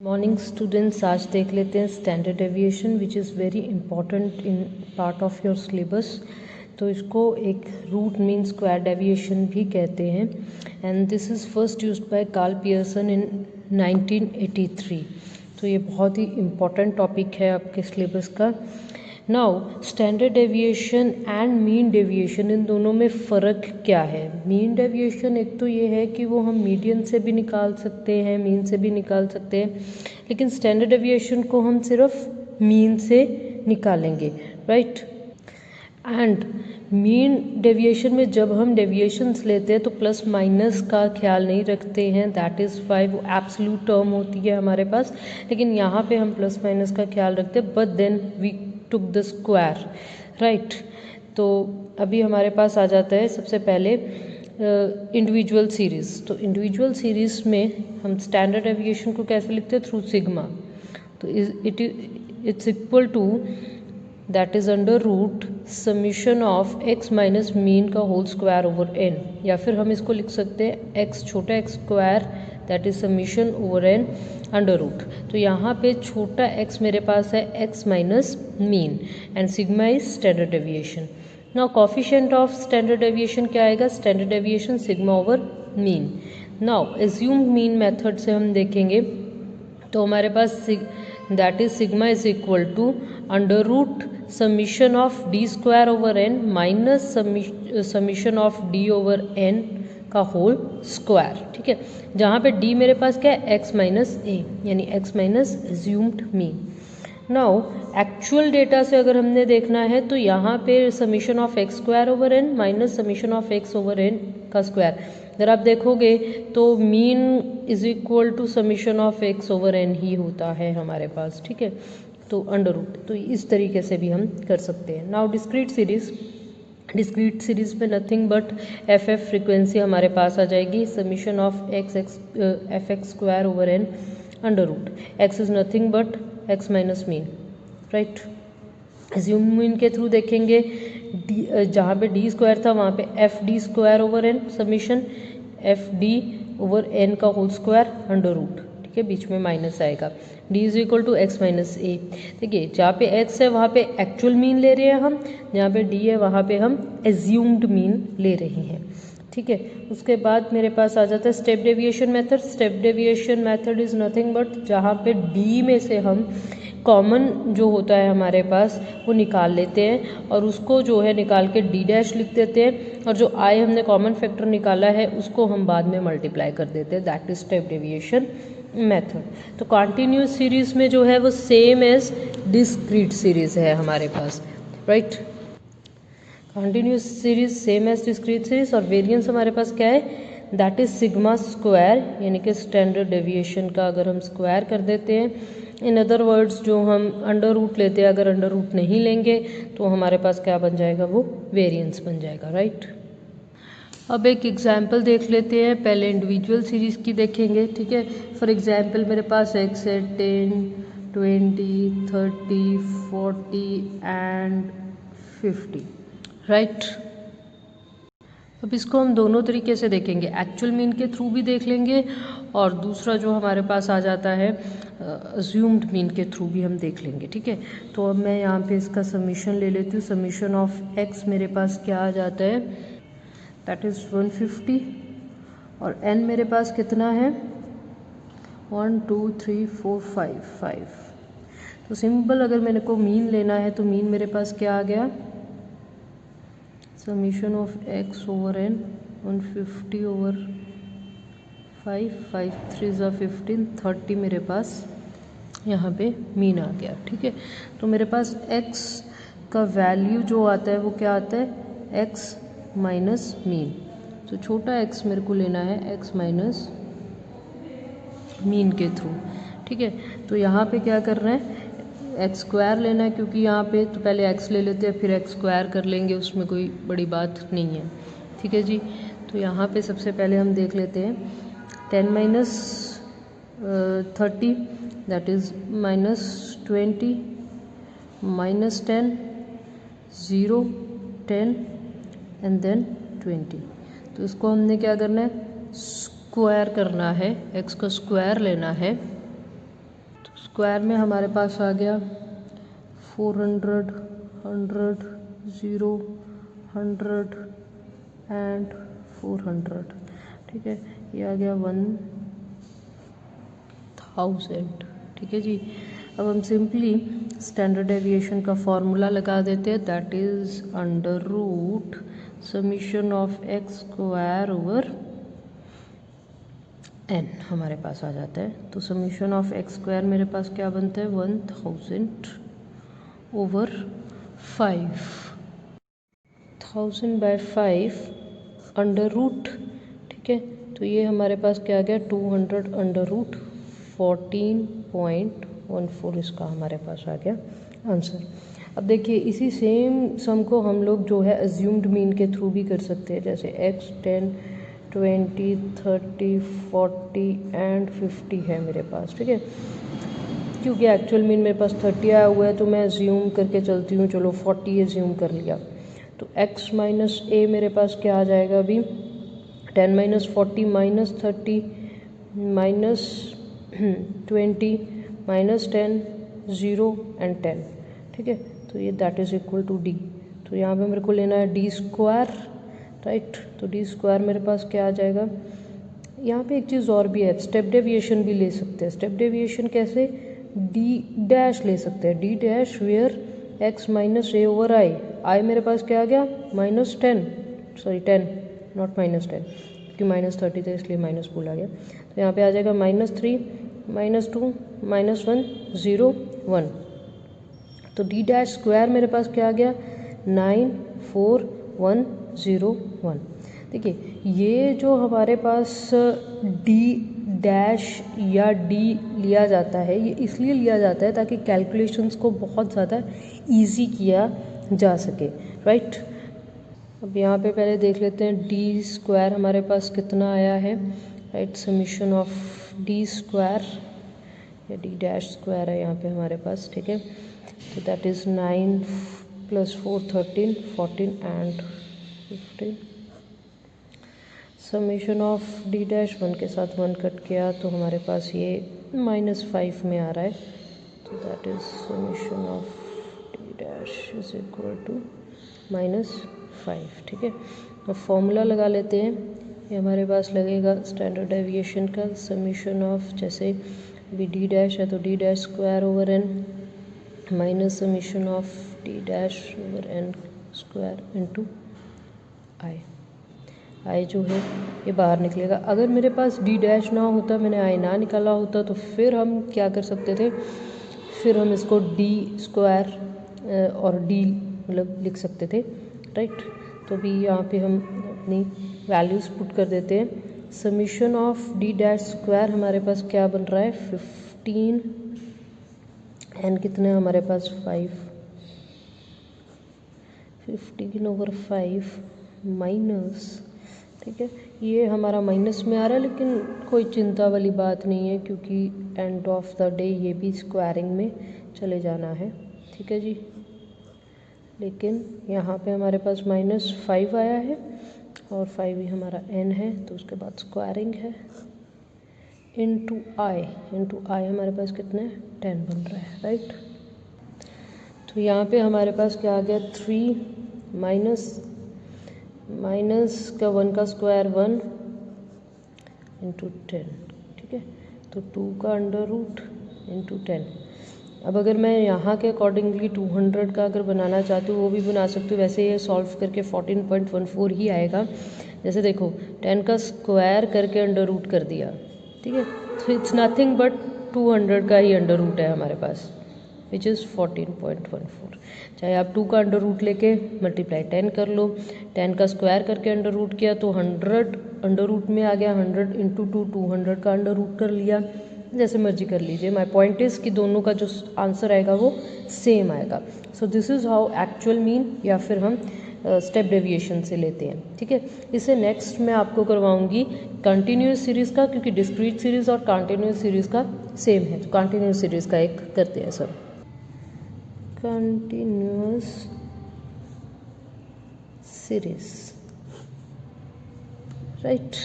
Morning students, आज देख लेते हैं standard deviation which is very important in part of your syllabus. तो इसको एक रूट मीन स्क्वायर डेविएशन भी कहते हैं and this is first used by Karl Pearson in 1983। तो ये बहुत ही इम्पॉर्टेंट टॉपिक है आपके सिलेबस का। Now standard deviation and mean deviation, इन दोनों में फ़र्क क्या है? मीन डेविएशन एक तो ये है कि वो हम मीडियन से भी निकाल सकते हैं, मीन से भी निकाल सकते हैं, लेकिन स्टैंडर्ड डेविएशन को हम सिर्फ मीन से निकालेंगे, राइट। एंड मीन डेविएशन में जब हम डेविएशंस लेते हैं तो प्लस माइनस का ख्याल नहीं रखते हैं, दैट इज़ 5 एब्सोल्यूट टर्म होती है हमारे पास, लेकिन यहाँ पे हम प्लस माइनस का ख्याल रखते हैं, but then we took the square, right. तो अभी हमारे पास आ जाता है सबसे पहले इंडिविजुअल सीरीज़। तो इंडिविजुअल सीरीज़ में हम स्टैंडर्ड डेविएशन को कैसे लिखते हैं? Through sigma. तो it's equal to that is under root summation of x minus mean का होल स्क्वायर ओवर एन, या फिर हम इसको लिख सकते हैं एक्स छोटा x square that is summation over n under root. तो यहाँ पे छोटा एक्स मेरे पास है x minus mean and sigma is standard deviation. Now coefficient of standard deviation क्या आएगा? Standard deviation sigma over mean. Now assumed mean method से हम देखेंगे तो हमारे पास that is sigma is equal to under root summation of d square over n minus summation of d over n का whole square, ठीक है। जहाँ पे डी मेरे पास क्या है? एक्स माइनस ए, यानी x minus assumed mean. Now actual data से अगर हमने देखना है तो यहाँ पे summation of x square over n minus summation of x over n का स्क्वायर, अगर आप देखोगे तो mean is equal to summation of x over n ही होता है हमारे पास, ठीक है। तो अंडर रूट, तो इस तरीके से भी हम कर सकते हैं। नाउ डिस्क्रीट सीरीज में नथिंग बट एफ फ्रीक्वेंसी हमारे पास आ जाएगी, summation of f x square over n under root x is nothing but x minus mean, right. Assume mean के थ्रू देखेंगे, जहाँ पे डी स्क्वायर था वहाँ पे f d square over n summation f d over n का whole square under root, ठीक है, बीच में माइनस आएगा। D is equal to x minus ए। देखिए जहाँ पे एक्स है वहाँ पे एक्चुअल मीन ले रहे हैं हम, जहाँ पे डी है वहाँ पे हम एज्यूम्ड मीन ले रहे हैं, ठीक है। उसके बाद मेरे पास आ जाता है step deviation method. Step deviation method is nothing but जहाँ पे डी में से हम कॉमन जो होता है हमारे पास वो निकाल लेते हैं और उसको जो है निकाल के डी डैश लिख देते हैं, और जो आई हमने कॉमन फैक्टर निकाला है उसको हम बाद में मल्टीप्लाई कर देते हैं, that is step deviation method. तो कॉन्टिन्यूस सीरीज में जो है वो सेम एज डिस्क्रीट सीरीज है हमारे पास, right. Continuous series same as discrete series, और वेरिएंस हमारे पास क्या है? दैट इज सिग्मा स्क्वायर, यानी कि स्टैंडर्ड डेविएशन का अगर हम स्क्वायर कर देते हैं, इन अदर वर्ड्स जो हम अंडर रूट लेते हैं, अगर अंडर रूट नहीं लेंगे तो हमारे पास क्या बन जाएगा? वो वेरिएंस बन जाएगा, राइट। अब एक एग्जाम्पल देख लेते हैं, पहले इंडिविजुअल सीरीज़ की देखेंगे, ठीक है। फॉर एग्जाम्पल मेरे पास एक्स है 10, 20, 30, 40 एंड 50, राइट। अब इसको हम दोनों तरीके से देखेंगे, एक्चुअल मीन के थ्रू भी देख लेंगे और दूसरा जो हमारे पास आ जाता है अज्यूम्ड मीन के थ्रू भी हम देख लेंगे, ठीक है। तो अब मैं यहाँ पे इसका समीशन ले लेती हूँ। समीशन ऑफ एक्स मेरे पास क्या आ जाता है? दैट इज़ 150, और एन मेरे पास कितना है? 1 2 3 4 5। तो सिंपल अगर मेरे को मीन लेना है तो मीन मेरे पास क्या आ गया? Summation of x over n 150 over 5 3 ज़ा 15, 30 मेरे पास यहाँ पे मीन आ गया, ठीक है। तो मेरे पास x का वैल्यू जो आता है वो क्या आता है? x minus mean. तो छोटा x मेरे को लेना है x माइनस मीन के थ्रू, ठीक है। तो यहाँ पे क्या कर रहे हैं? एक्स स्क्वायर लेना है, क्योंकि यहाँ पे तो पहले x ले लेते हैं फिर एक्स स्क्वायर कर लेंगे, उसमें कोई बड़ी बात नहीं है, ठीक है जी। तो यहाँ पे सबसे पहले हम देख लेते हैं 10 minus 30 that is minus 20 minus 10 0 10 and then 20। तो इसको हमने क्या करना है? स्क्वायर करना है, x का स्क्वायर लेना है, स्क्वायर में हमारे पास आ गया 400, 100, 0, 100 एंड 400। ठीक है, ये आ गया 1000। ठीक है जी। अब हम सिंपली स्टैंडर्ड डेविएशन का फॉर्मूला लगा देते हैं, that is under root summation of x square over n हमारे पास आ जाता है। तो समीशन ऑफ एक्स स्क्वायर मेरे पास क्या बनता है 1000 ओवर 5,000/5 अंडर रूट। ठीक है, तो ये हमारे पास क्या आ गया 200 अंडर रूट 14.14 इसका हमारे पास आ गया आंसर। अब देखिए इसी सेम सम को हम लोग जो है अज्यूम्ड मीन के थ्रू भी कर सकते हैं, जैसे x 10, 20, 30, 40 एंड 50 है मेरे पास। ठीक है, क्योंकि एक्चुअल मीन मेरे पास 30 आया हुआ है तो मैं अज्यूम करके चलती हूँ, चलो 40 अज्यूम कर लिया। तो x माइनस ए मेरे पास क्या आ जाएगा अभी 10 minus 40 minus 30 minus 20 minus 10 0 and 10। ठीक है, तो ये that is equal to d. तो यहाँ पे मेरे को लेना है डी स्क्वायर, राइट। तो डी स्क्वायर मेरे पास क्या आ जाएगा, यहाँ पे एक चीज़ और भी है, स्टेप डेविएशन भी ले सकते हैं। स्टेप डेविएशन कैसे, डी डैश ले सकते हैं, d dash where x minus A over i. I मेरे पास क्या आ गया -10, सॉरी 10 नॉट -10 क्योंकि -30 था इसलिए माइनस बोला गया। तो यहाँ पे आ जाएगा -3 -2 -1 0 1। तो डी डैश स्क्वायर मेरे पास क्या आ गया 94101। देखिए ये जो हमारे पास डी डैश या डी लिया जाता है, ये इसलिए लिया जाता है ताकि कैलकुलेशंस को बहुत ज़्यादा इजी किया जा सके, राइट। अब यहाँ पे पहले देख लेते हैं डी स्क्वायर हमारे पास कितना आया है, right. Summation of d square या डी डैश स्क्वायर है यहाँ पे हमारे पास। ठीक है, तो that is 9 + 4 13 14 and 15। Summation of d dash 1 के साथ 1 कट किया तो हमारे पास ये -5 में आ रहा है। तो that is summation of d dash is equal to -5। ठीक है, अब फॉर्मूला लगा लेते हैं। ये हमारे पास लगेगा स्टैंडर्ड डेविएशन का समीशन ऑफ, जैसे अभी डी डैश है तो d dash square over n minus summation of d dash over n square into i. I जो है ये बाहर निकलेगा। अगर मेरे पास डी डैश ना होता, मैंने आई ना निकाला होता, तो फिर हम क्या कर सकते थे, फिर हम इसको डी स्क्वायर और डी मतलब लिख सकते थे, राइट। तो अभी यहाँ पे हम अपनी वैल्यूज़ पुट कर देते हैं। Summation of d dash square हमारे पास क्या बन रहा है 15 एंड कितने हमारे पास 5, 15 ओवर 5 माइनस, ठीक है, ये हमारा माइनस में आ रहा है लेकिन कोई चिंता वाली बात नहीं है क्योंकि एंड ऑफ द डे ये भी स्क्वायरिंग में चले जाना है। ठीक है जी, लेकिन यहाँ पे हमारे पास -5 आया है और 5 ही हमारा n है, तो उसके बाद स्क्वायरिंग है इंटू आई हमारे पास कितने 10 बन रहा है, राइट। तो यहाँ पे हमारे पास क्या आ गया 3 माइनस का 1 का स्क्वायर 1 इंटू 10। ठीक है, तो 2 का अंडर रूट इंटू 10। अब अगर मैं यहाँ के अकॉर्डिंगली 200 का अगर बनाना चाहती हूँ वो भी बना सकती हूँ। वैसे ये सॉल्व करके 14.14 ही आएगा। जैसे देखो 10 का स्क्वायर करके अंडर रूट कर दिया, ठीक है, तो इट्स नथिंग बट 200 का ही अंडर रूट है हमारे पास, विच इज़ 14.14। चाहे आप 2 का अंडर रूट लेके मल्टीप्लाई 10 कर लो, 10 का स्क्वायर करके अंडर रूट किया तो 100 अंडर रूट में आ गया, 100 इंटू 2 200 का अंडर रूट कर लिया, जैसे मर्जी कर लीजिए। माई पॉइंट इज़ कि दोनों का जो आंसर आएगा वो सेम आएगा। So this is how actual mean या फिर हम स्टेप डेविएशन से लेते हैं। ठीक है, इसे नेक्स्ट मैं आपको करवाऊंगी कंटिन्यूस सीरीज़ का, क्योंकि डिस्क्रीट सीरीज़ और कंटिन्यूस सीरीज़ का सेम है। तो कंटिन्यूस सीरीज़ का एक करते हैं सर, कंटिन्यूस सीरीज़, राइट।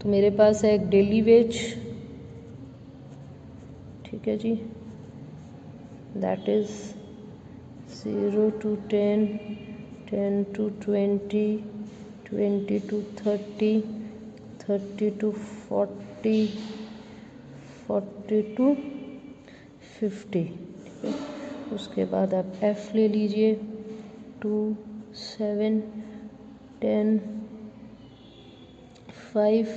तो मेरे पास है एक डेली वेज ठीक है जी, that is 0 to 10, 10 to 20, 20 to 30, 30 to 40, 40 to 50। ठीक है, उसके बाद आप f ले लीजिए, 2, 7, 10, 5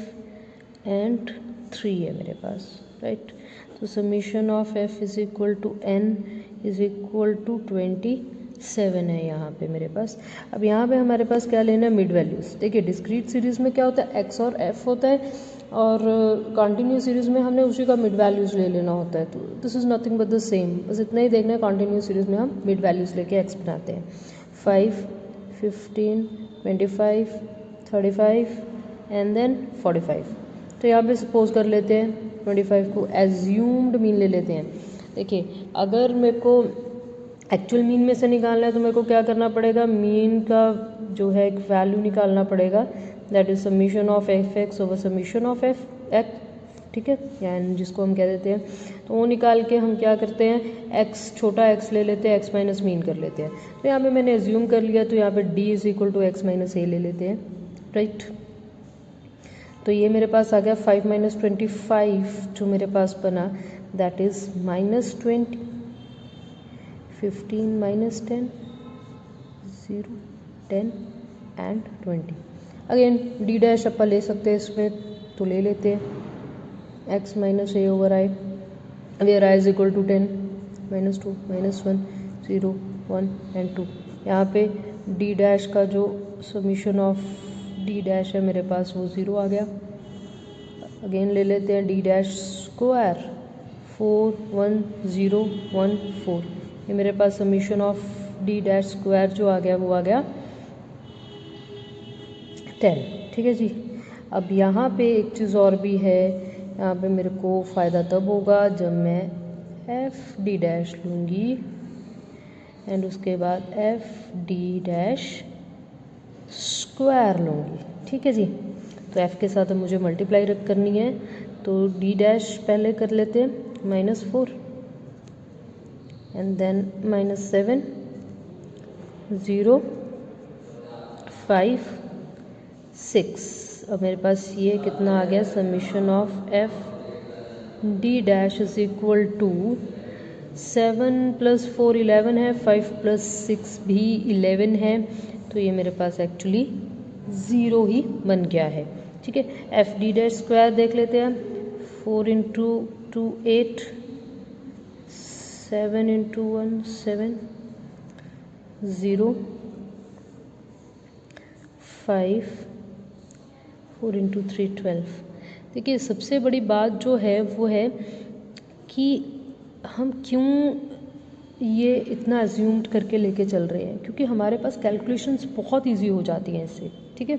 एंड 3 है मेरे पास, राइट। तो summation of f is equal to n is equal to 27 है यहाँ पे मेरे पास। अब यहाँ पे हमारे पास क्या लेना है, मिड वैल्यूज़। देखिए डिस्क्रीट सीरीज़ में क्या होता है, x और f होता है, और कॉन्टीन्यूस सीरीज़ में हमने उसी का मिड वैल्यूज़ ले लेना होता है। तो this is nothing but the same, बस इतना ही देखना है। कॉन्टीन्यूस सीरीज़ में हम मिड वैल्यूज़ लेके x बनाते हैं। 5, 15, 25, 35 एंड देन 45। तो यहाँ पे सपोज कर लेते हैं 25 को एज्यूम्ड मीन ले लेते हैं। देखिए अगर मेरे को एक्चुअल मीन में से निकालना है तो मेरे को क्या करना पड़ेगा, मीन का जो है एक वैल्यू निकालना पड़ेगा, that is summation of f x over summation of f x. ठीक है, यानी जिसको हम कह देते हैं, तो वो निकाल के हम क्या करते हैं, एक्स छोटा एक्स ले लेते हैं, एक्स माइनस मीन कर लेते हैं। तो यहाँ पे मैंने एज्यूम कर लिया, तो यहाँ पे d is equal to x minus A ले लेते हैं, राइट। तो ये मेरे पास आ गया 5 माइनस 25 जो मेरे पास बना, that is -20, 15 minus 10, 0, 10 and 20। Again d dash अपन ले सकते हैं इसमें, तो ले लेते हैं, x minus A over i, where i is equal to 10, -2, -1, 0, 1 and 2। यहाँ पे डी डैश का जो समीशन ऑफ डी डैश है मेरे पास वो 0 आ गया। अगेन ले लेते हैं डी डैश स्क्वायर, 4, 1, 0, 1, 4। ये मेरे पास summation of d dash square जो आ गया वो आ गया 10। ठीक है जी। अब यहाँ पे एक चीज़ और भी है, यहाँ पे मेरे को फ़ायदा तब होगा जब मैं एफ डी डैश लूँगी एंड उसके बाद एफ डी डैश स्क्वायर लूँगी। ठीक है जी। तो f के साथ मुझे मल्टीप्लाई रख करनी है, तो डी डैश पहले कर लेते हैं, -4 एंड देन -7, 0, 5, 6। अब मेरे पास ये कितना आ गया, summation of f d dash is equal to 7 + 4 11 है, 5 + 6 भी 11 है, तो ये मेरे पास एक्चुअली 0 ही बन गया है। ठीक है, एफ डी डैश स्क्वायर देख लेते हैं, 4 × 2 8, 7 × 1 7, 0, 5, 4 × 3 12। देखिए सबसे बड़ी बात जो है वो है कि हम क्यों ये इतना अज्यूम्ड करके लेके चल रहे हैं, क्योंकि हमारे पास कैलकुलेशंस बहुत इजी हो जाती हैं इससे। ठीक है,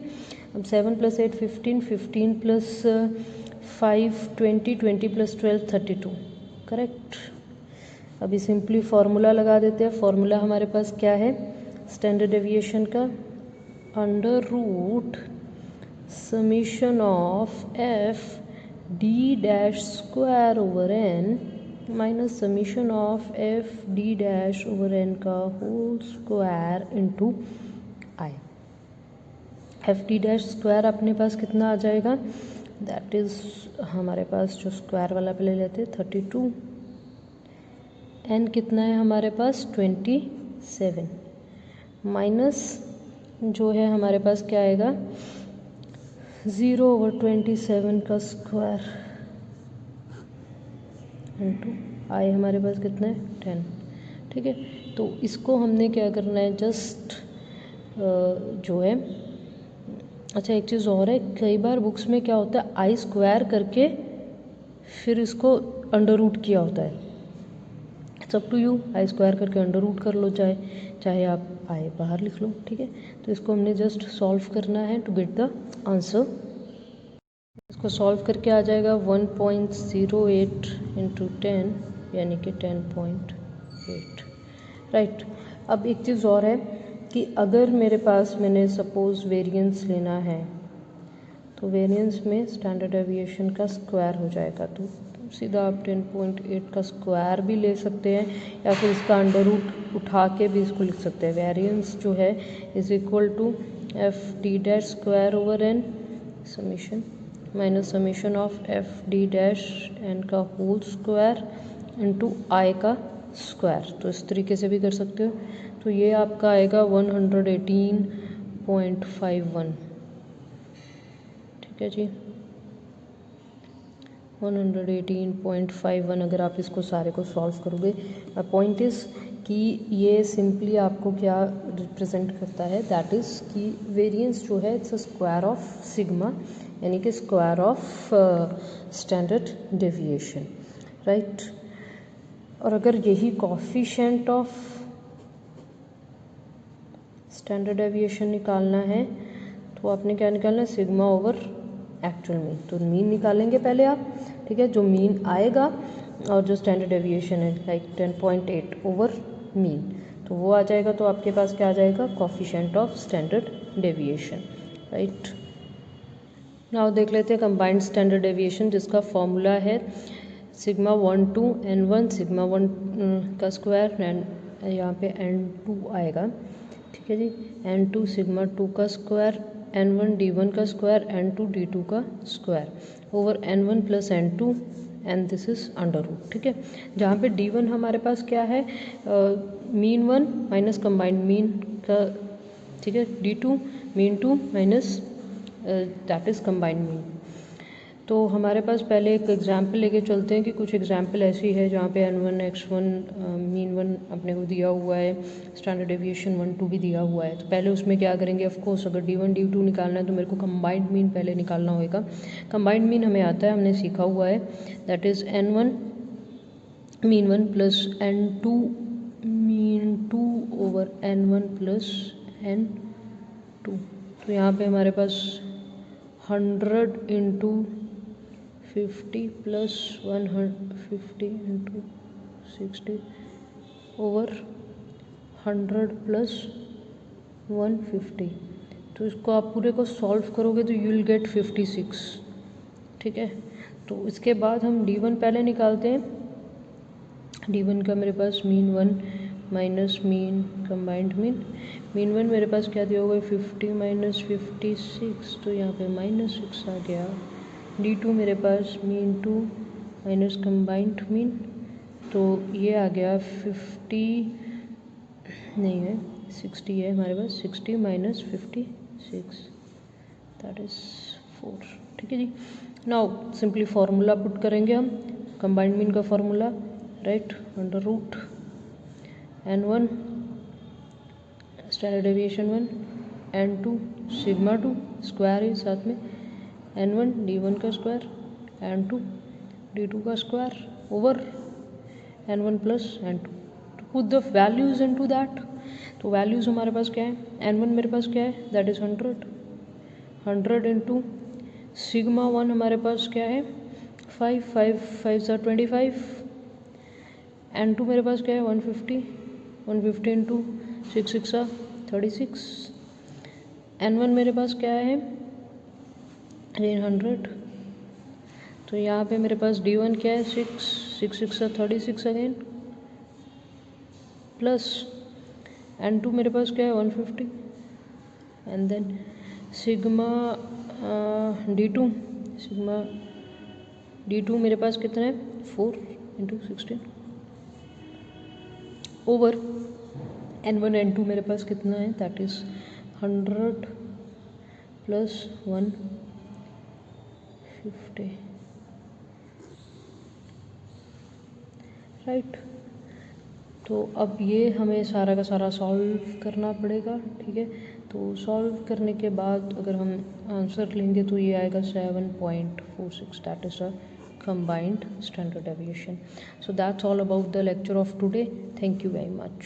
अब 7 + 8 15, 15 + 5 20, 20 + 12 32, करेक्ट। अभी सिंपली फार्मूला लगा देते हैं। फार्मूला हमारे पास क्या है, स्टैंडर्ड डेविएशन का, under root summation of f d dash square over n minus summation of f d dash over n का whole square into i. F d dash square अपने पास कितना आ जाएगा, दैट इज़ हमारे पास जो स्क्वायर वाला पे ले लेते हैं 32, एन कितना है हमारे पास 27, माइनस जो है हमारे पास क्या आएगा 0/27 का स्क्वायर इंटू आई, हमारे पास कितना है 10। ठीक है, तो इसको हमने क्या करना है, जस्ट जो है, अच्छा एक चीज़ और है, कई बार बुक्स में क्या होता है आई स्क्वायर करके फिर इसको अंडर रूट किया होता है। It's up to you, i square करके अंडर रूट कर लो, चाहे आप आई बाहर लिख लो। ठीक है, तो इसको हमने जस्ट सॉल्व करना है टू गेट द आंसर। इसको सॉल्व करके आ जाएगा 1.08 × 10 यानी कि 10.8, राइट। अब एक चीज़ और है कि अगर मेरे पास मैंने सपोज़ वेरिएंस लेना है, तो वेरिएंस में स्टैंडर्ड डेविएशन का स्क्वायर हो जाएगा, तो सीधा आप 10.8 का स्क्वायर भी ले सकते हैं या फिर इसका अंडर रूट उठा के भी इसको लिख सकते हैं। वेरिएंस जो है is equal to f d dash square over n summation minus summation of f d dash n का होल स्क्वायर इंटू आई का स्क्वायर। तो इस तरीके से भी कर सकते हो। तो ये आपका आएगा 118.51। ठीक है जी, 118.51 अगर आप इसको सारे को सॉल्व करोगे। पॉइंट इज़ कि ये सिंपली आपको क्या रिप्रेजेंट करता है, दैट इज़ कि वेरिएंस जो है it's a square of sigma, यानी कि square of standard deviation, right. और अगर यही कॉफिशिएंट ऑफ स्टैंडर्ड डेविएशन निकालना है तो आपने क्या निकालना है, सिग्मा ओवर एक्चुअल मीन। तो मीन निकालेंगे पहले आप, ठीक है। जो मीन आएगा और जो स्टैंडर्ड डेविएशन है लाइक 10.8 ओवर मीन, तो वो आ जाएगा। तो आपके पास क्या आ जाएगा, coefficient of standard deviation, right. Now देख लेते हैं कंबाइंड स्टैंडर्ड डेविएशन, जिसका फॉर्मूला है सिग्मा 1 टू n1 सिग्मा 1 का स्क्वायर एंड यहाँ पे n2 आएगा, ठीक है जी। n2 सिग्मा 2 का स्क्वायर n1 d1 का स्क्वायर n2 d2 का square over n1 plus n2 and this is under root, ठीक है। जहाँ पे d1 हमारे पास क्या है, मीन 1 माइनस कंबाइंड मीन का, ठीक है। d2 mean 2 minus that is combined mean. तो हमारे पास पहले एक एग्जाम्पल लेके चलते हैं कि कुछ एग्जाम्पल ऐसी है जहाँ पे n1 x1 मीन 1 अपने को दिया हुआ है, स्टैंडर्ड डेविएशन 1 2 भी दिया हुआ है। तो पहले उसमें क्या करेंगे, ऑफ कोर्स अगर d1 d2 निकालना है तो मेरे को कंबाइंड मीन पहले निकालना होगा। कंबाइंड मीन हमें आता है, हमने सीखा हुआ है, that is n1 mean 1 plus n2 mean 2 over n1 plus n2। तो यहाँ पे हमारे पास 100 into 50 plus 150 into 60 over 100 plus 150। तो इसको आप पूरे को सॉल्व करोगे तो यू विल गेट 56, ठीक है। तो इसके बाद हम d1 पहले निकालते हैं। d1 का मेरे पास mean 1 minus mean combined mean 1 मेरे पास क्या दिया हुआ है, 50 माइनस 56, तो यहाँ पे -6 आ गया। d2 मेरे पास मीन 2 माइनस कंबाइंड मीन, तो ये आ गया 50 नहीं है 60 है हमारे पास, 60 माइनस 56 दैट इज़ 4, ठीक है जी। नाउ सिंपली फार्मूला पुट करेंगे हम, कंबाइंड मीन का formula, right, under root n1 standard deviation 1 n2 sigma 2 square है साथ में n1 d1 का स्क्वायर n2 d2 का square over n1 plus n2। तो put the values into that. तो वैल्यूज हमारे पास क्या है, n1 मेरे पास क्या है, दैट इज़ 100 इंटू सिग्मा 1 हमारे पास क्या है, 5 5 सा 25, n2 मेरे पास क्या है 150 इंटू 6 6 सा 36, n1 मेरे पास क्या है 100। तो यहाँ पे मेरे पास d1 क्या है 6 6 सा 36 अगेन, प्लस n2 मेरे पास क्या है 150 एंड देन सिग्मा d2 मेरे पास कितना है 4 इंटू 16 ओवर n1 n2 मेरे पास कितना है, दैट इज़ 100 प्लस 150, राइट। तो अब ये हमें सारा का सारा सॉल्व करना पड़ेगा, ठीक है। तो सॉल्व करने के बाद अगर हम आंसर लेंगे तो ये आएगा 7.46, that is a combined standard deviation. So that's all about the lecture of today. Thank you very much.